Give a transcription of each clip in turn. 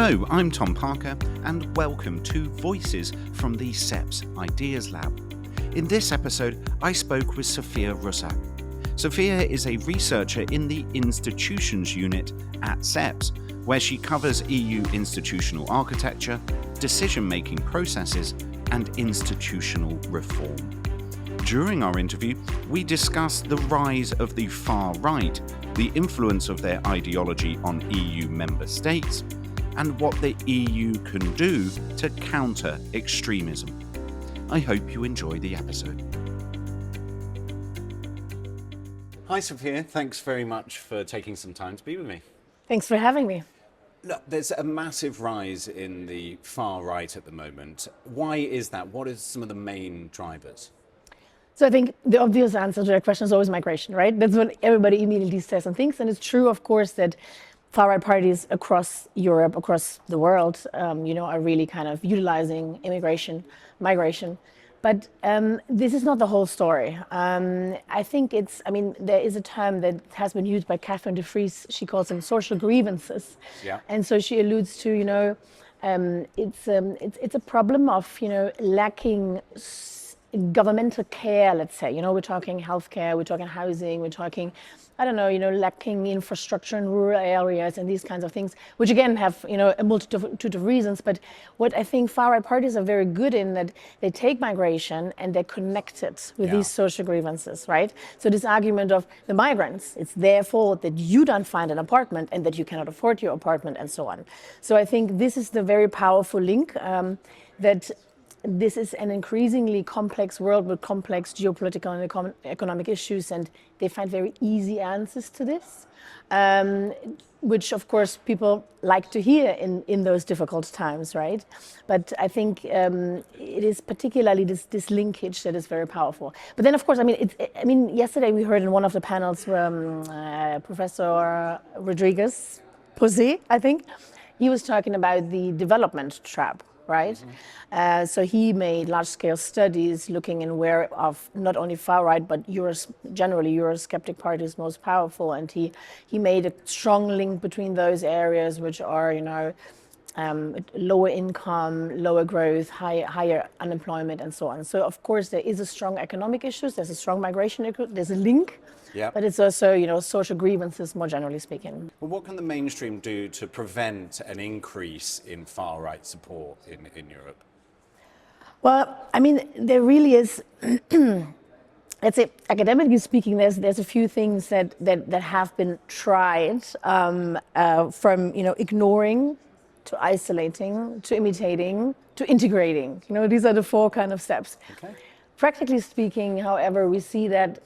Hello, I'm Tom Parker, and welcome to Voices from the CEPS Ideas Lab. In this episode, I spoke with Sophia Russack. Sophia is a researcher in the Institutions Unit at CEPS, where she covers EU institutional architecture, decision-making processes, and institutional reform. During our interview, we discussed the rise of the far right, the influence of their ideology on EU member states, and what the EU can do to counter extremism. I hope you enjoy the episode. Hi Sophia, thanks very much for taking some time to be with me. Thanks for having me. Look, there's a massive rise in the far right at the moment. Why is that? What are some of the main drivers? So I think the obvious answer to that question is always migration, right? That's what everybody immediately says and thinks. And it's true, of course, that far-right parties across Europe, across the world, are really kind of utilizing migration. But this is not the whole story. I think there is a term that has been used by Catherine de Vries. She calls them social grievances. Yeah. And so she alludes to, it's a problem of, lacking governmental care, let's say. We're talking healthcare, we're talking housing, we're talking, lacking infrastructure in rural areas and these kinds of things, which again have, a multitude of reasons. But what I think far-right parties are very good in, that they take migration and they connect it with these social grievances, right? So this argument of the migrants, it's their fault that you don't find an apartment and that you cannot afford your apartment and so on. So I think this is the very powerful link that this is an increasingly complex world with complex geopolitical and economic issues, and they find very easy answers to this, which of course people like to hear in those difficult times, right? But I think it is particularly this linkage that is very powerful. But then, of course, yesterday we heard in one of the panels Professor Rodriguez Posé, I think, he was talking about the development trap. Right, mm-hmm. So he made large-scale studies looking in where of not only far-right but generally Eurosceptic parties most powerful, and he made a strong link between those areas which are lower income, lower growth, higher unemployment, and so on. So of course there is a strong economic issue, there's a strong migration issue, there's a link. Yeah. But it's also, social grievances, more generally speaking. Well, what can the mainstream do to prevent an increase in far-right support in Europe? Well, there really is, let's say, academically speaking, there's a few things that have been tried, from, ignoring to isolating, to imitating, to integrating. These are the four kind of steps. Okay. Practically speaking, however, we see that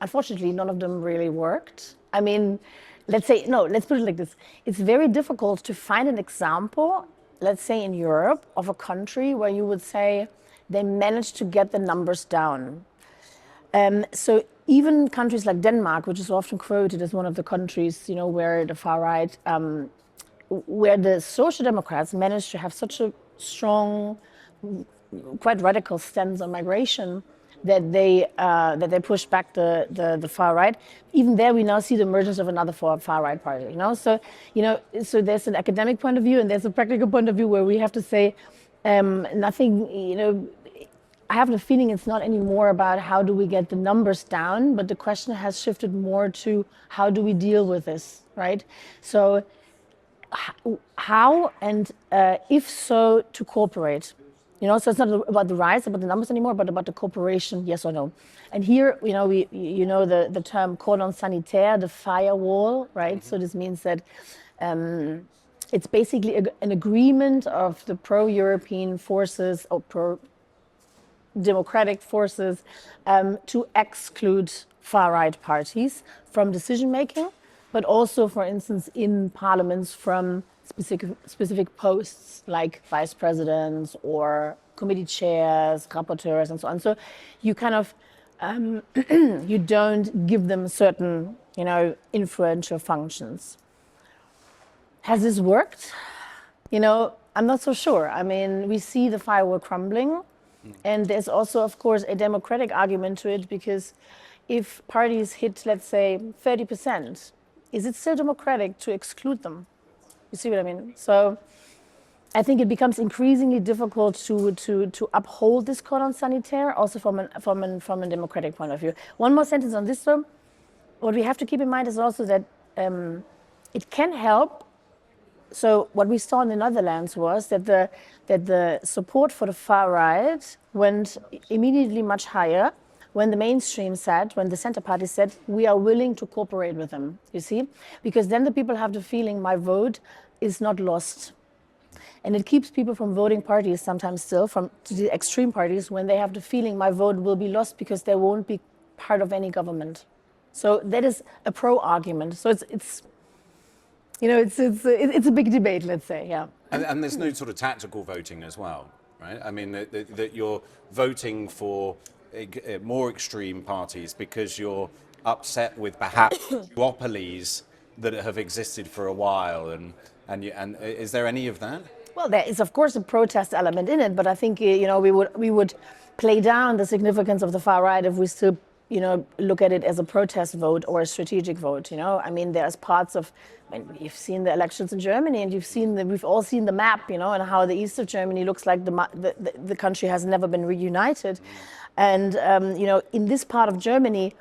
unfortunately, none of them really worked. Let's put it like this. It's very difficult to find an example, let's say in Europe, of a country where you would say they managed to get the numbers down. So even countries like Denmark, which is often quoted as one of the countries, where the far right, where the Social Democrats managed to have such a strong, quite radical stance on migration, that they push back the far right. Even there, we now see the emergence of another far right party. So there's an academic point of view and there's a practical point of view where we have to say nothing. I have the feeling it's not anymore about how do we get the numbers down, but the question has shifted more to how do we deal with this, right? So how and if so, to cooperate. So it's not about the rise, about the numbers anymore, but about the cooperation, yes or no. And here, the term cordon sanitaire, the firewall, right? Mm-hmm. So this means that it's basically an agreement of the pro-European forces or pro-democratic forces to exclude far-right parties from decision-making, but also, for instance, in parliaments from specific posts like vice presidents or committee chairs, rapporteurs, and so on. So you kind of you don't give them certain, influential functions. Has this worked? I'm not so sure. We see the firewall crumbling, and there's also, of course, a democratic argument to it, because if parties hit, let's say, 30%, is it still democratic to exclude them? You see what I mean? So I think it becomes increasingly difficult to uphold this cordon sanitaire, also from a democratic point of view. One more sentence on this, though. What we have to keep in mind is also that it can help. So what we saw in the Netherlands was that the support for the far right went immediately much higher when the mainstream said, when the center party said, we are willing to cooperate with them, you see? Because then the people have the feeling my vote is not lost. And it keeps people from voting parties sometimes still, from the extreme parties, when they have the feeling my vote will be lost because they won't be part of any government. So that is a pro argument. So it's a big debate, let's say, yeah. And there's no sort of tactical voting as well, right? I mean, that you're voting for more extreme parties because you're upset with perhaps duopolies that have existed for a while, and is there any of that? Well, there is of course a protest element in it, but I think we would play down the significance of the far right if we still look at it as a protest vote or a strategic vote. I mean, there's parts of. I mean, you've seen the elections in Germany, and we've all seen the map, and how the east of Germany looks like the country has never been reunited. And, in this part of Germany,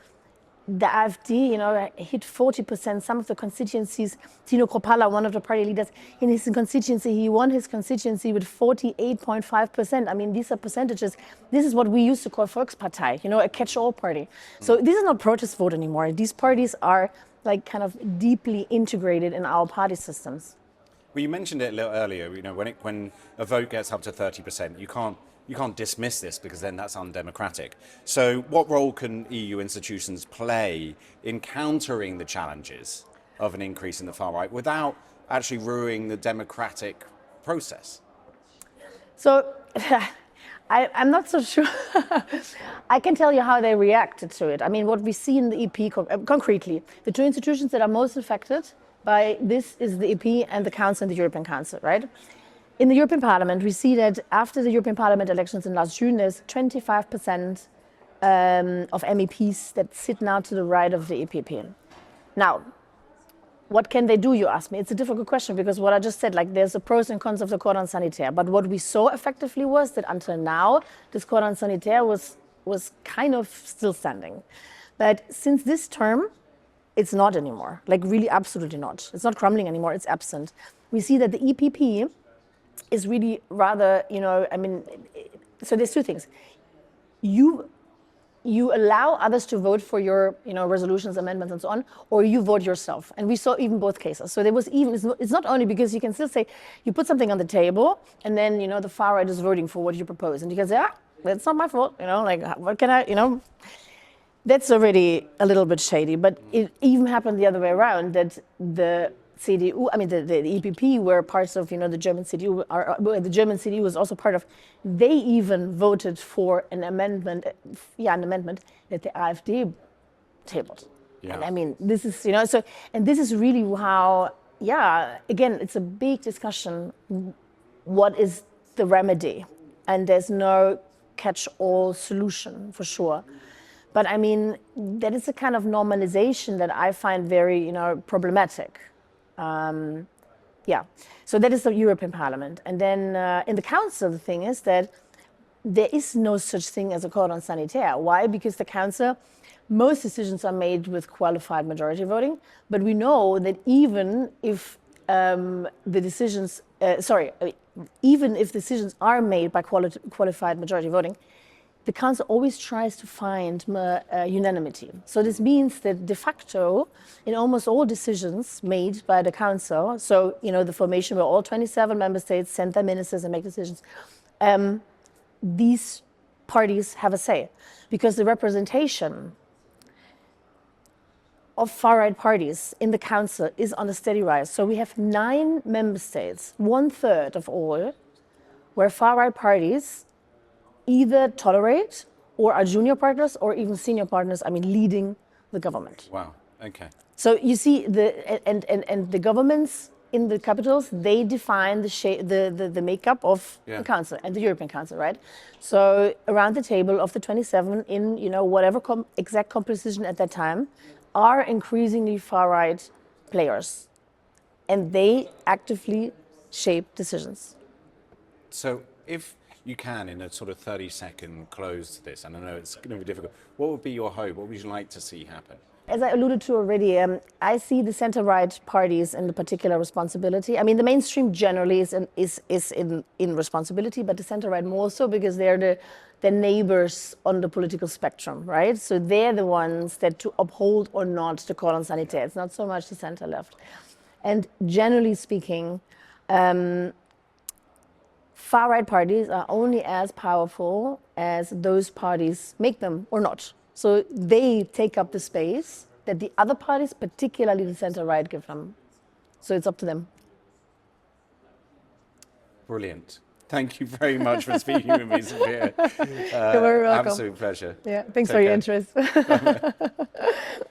the AfD, hit 40%. Some of the constituencies, Tino Kropala, one of the party leaders, in his constituency, he won his constituency with 48.5%. I mean, these are percentages. This is what we used to call Volkspartei, a catch-all party. So this is not protest vote anymore. These parties are like kind of deeply integrated in our party systems. Well, you mentioned it a little earlier. When a vote gets up to 30%, you can't dismiss this because then that's undemocratic. So, what role can EU institutions play in countering the challenges of an increase in the far right without actually ruining the democratic process? So. I'm not so sure. I can tell you how they reacted to it. I mean, what we see in the EP concretely, the two institutions that are most affected by this is the EP and the Council and the European Council, right? In the European Parliament, we see that after the European Parliament elections in last June, there's 25% of MEPs that sit now to the right of the EPP. Now, what can they do, you ask me? It's a difficult question because what I just said, like there's the pros and cons of the cordon sanitaire. But what we saw effectively was that until now, this cordon sanitaire was kind of still standing. But since this term, it's not anymore, like really absolutely not. It's not crumbling anymore, it's absent. We see that the EPP is really rather, so there's two things. You allow others to vote for your, resolutions, amendments, and so on, or you vote yourself. And we saw even both cases. So there was even, it's not only because you can still say, you put something on the table, and then, the far right is voting for what you propose. And you can say, that's not my fault, what can I, That's already a little bit shady. But it even happened the other way around, that the CDU, the EPP were parts of, the German CDU, the German CDU was also part of, they even voted for an amendment that the AfD tabled. Yeah. And this is, and this is really how, again, it's a big discussion. What is the remedy? And there's no catch-all solution for sure. But that is a kind of normalization that I find very, problematic. So that is the European Parliament. And then in the Council, the thing is that there is no such thing as a cordon sanitaire. Why? Because the Council, most decisions are made with qualified majority voting, but we know that even if even if decisions are made by qualified majority voting, the Council always tries to find unanimity. So this means that de facto, in almost all decisions made by the Council, so the formation where all 27 member states send their ministers and make decisions, these parties have a say, because the representation of far-right parties in the Council is on a steady rise. So we have 9 member states, 1/3 of all, where far-right parties either tolerate or are junior partners or even senior partners, leading the government. Wow, okay. So you see, the governments in the capitals, they define the makeup of the Council and the European Council, right? So around the table of the 27 in, whatever exact composition at that time, are increasingly far-right players. and they actively shape decisions. So if you can, in a sort of 30-second close to this, and I know it's going to be difficult, what would be your hope? What would you like to see happen? As I alluded to already, I see the center-right parties in the particular responsibility. I mean, the mainstream generally is in responsibility, but the center-right more so because they're the neighbors on the political spectrum, right? So they're the ones that to uphold or not the cordon sanitaire. It's not so much the center-left. And generally speaking, far-right parties are only as powerful as those parties make them or not. So they take up the space that the other parties, particularly the center-right, give them. So it's up to them. Brilliant. Thank you very much for speaking with me, Sophia. You're very welcome. Absolute pleasure. Yeah, thanks Take for your care. interest.